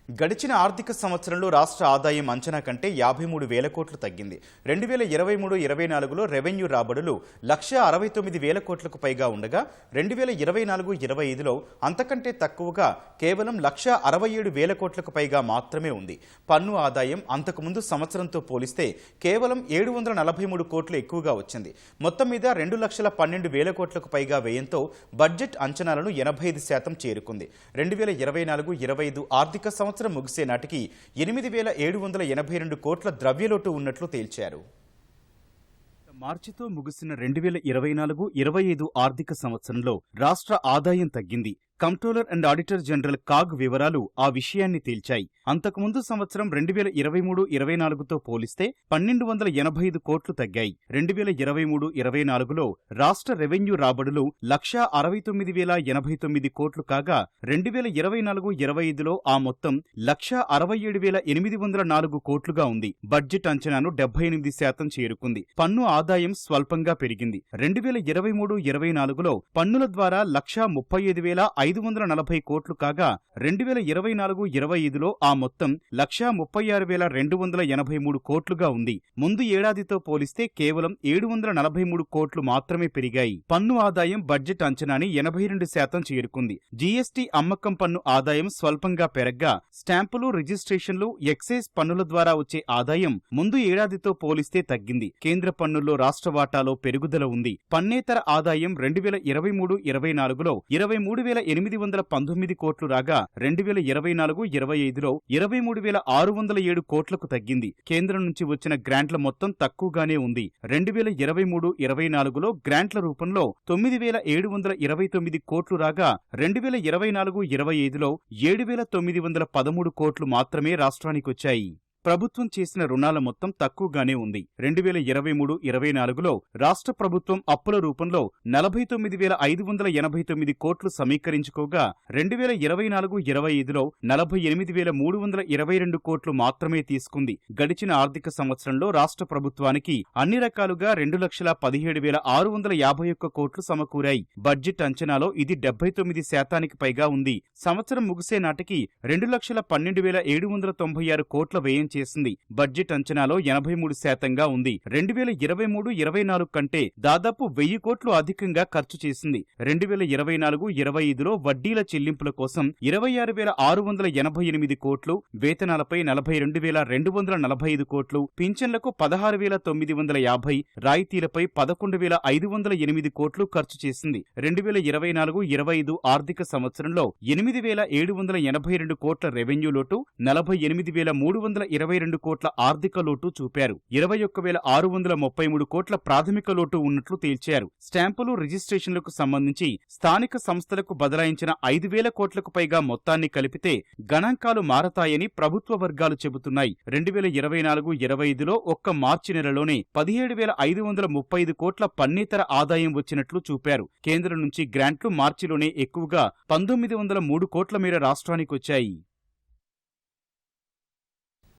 గడిచిన ఆర్థిక సంవత్సరంలో రాష్ట్ర ఆదాయం అంచనా కంటే 53,000 కోట్లు తగ్గింది. 2023-24లో రెవెన్యూ రాబడులు 1,69,000 కోట్లకు పైగా ఉండగా 2024-25లో అంతకంటే తక్కువగా కేవలం 1,67,000 కోట్లకు పైగా మాత్రమే ఉంది. పన్ను ఆదాయం అంతకుముందు సంవత్సరంతో పోలిస్తే కేవలం 743 కోట్లు ఎక్కువగా వచ్చింది. మొత్తం మీద 2,12,000 కోట్లకు పైగా వ్యయంతో బడ్జెట్ అంచనాలను 85% చేరుకుంది. 2024-25 ఆర్థిక సంవత్సరం ముగిసే నాటికి 8,782 కోట్ల ద్రవ్యలోటు ఉన్నట్లు తేల్చారు. మార్చితో ముగిసిన 2024-25 ఆర్థిక సంవత్సరంలో రాష్ట్ర ఆదాయం తగ్గింది. Controller and auditor general CAG వివరాలు ఆ విషయాన్ని తేల్చాయి. అంతకుముందు సంవత్సరం 2023-24తో పోలిస్తే 1,285 కోట్లు తగ్గాయి. 2023-24లో రాష్ట్ర రెవెన్యూ రాబడులు 1,69,089 కోట్లు కాగా 2024-25లో ఆ మొత్తం 1,67,804 కోట్లుగా ఉంది. బడ్జెట్ అంచనాను 78% చేరుకుంది. పన్ను ఆదాయం స్వల్పంగా పెరిగింది. 2023-24లో పన్నుల ద్వారా 1,35,540 కోట్లు కాగా 2024-25లో ఆ మొత్తం 1,36,283 కోట్లుగా ఉంది. ముందు ఏడాదితో పోలిస్తే కేవలం 743 కోట్లు మాత్రమే పెరిగాయి. పన్ను ఆదాయం బడ్జెట్ అంచనాని 82% చేరుకుంది. జీఎస్టీ అమ్మకం పన్ను ఆదాయం స్వల్పంగా పెరగ్గా స్టాంపులు, రిజిస్ట్రేషన్లు, ఎక్సైజ్ పన్నుల ద్వారా వచ్చే ఆదాయం ముందు ఏడాదితో పోలిస్తే తగ్గింది. కేంద్ర పన్నుల్లో రాష్ట్ర వాటాలో పెరుగుదల ఉంది. పన్నేతర ఆదాయం 2023-24లో 23,819 కోట్లు రాగా 2024-25లో 23,607 కోట్లకు తగ్గింది. కేంద్రం నుంచి వచ్చిన గ్రాంట్ల మొత్తం తక్కువగానే ఉంది. 2023-24లో గ్రాంట్ల రూపంలో 9,729 కోట్లు రాగా 2024-25లో 7,913 కోట్లు మాత్రమే రాష్ట్రానికొచ్చాయి. ప్రభుత్వం చేసిన రుణాల మొత్తం తక్కువగానే ఉంది. 2023-24లో రాష్ట్ర ప్రభుత్వం అప్పుల రూపంలో 49,589 కోట్లు సమీకరించుకోగా 2024-25లో 48,322 కోట్లు మాత్రమే తీసుకుంది. గడిచిన ఆర్థిక సంవత్సరంలో రాష్ట్ర ప్రభుత్వానికి అన్ని రకాలుగా 2,17,651 కోట్లు సమకూరాయి. బడ్జెట్ అంచనాలో ఇది 79% పైగా ఉంది. సంవత్సరం ముగిసే నాటికి 2,12,796 కోట్ల వ్యయం చేసింది. బడ్జెట్ అంచనాలో 83%గా ఉంది. 2023-24 కంటే దాదాపు 1,000 కోట్లు అధికంగా ఖర్చు చేసింది. 2024-25లో వడ్డీల చెల్లింపుల కోసం 26,688 కోట్లు, వేతనాలపై 42,245 కోట్లు, పింఛన్లకు 16,950, రాయితీలపై 11,508 కోట్లు ఖర్చు చేసింది. 2024-25 ఆర్థిక సంవత్సరంలో 8,782 కోట్ల రెవెన్యూ లోటు, 48,322 కోట్ల ఆర్థిక లోటు చూపారు. 21,633 కోట్ల ప్రాథమిక లోటు ఉన్నట్లు తేల్చారు. స్టాంపులు, రిజిస్ట్రేషన్లకు సంబంధించి స్థానిక సంస్థలకు బదలాయించిన 5,000 కోట్లకు పైగా మొత్తాన్ని కలిపితే గణాంకాలు మారతాయని ప్రభుత్వ వర్గాలు చెబుతున్నాయి. 2024-25లో ఒక్క మార్చి నెలలోనే 17,535 కోట్ల పన్నేతర ఆదాయం వచ్చినట్లు చూపారు. కేంద్రం నుంచి గ్రాంట్లు మార్చిలోనే ఎక్కువగా 1,903 కోట్ల మేర రాష్ట్రానికొచ్చాయి.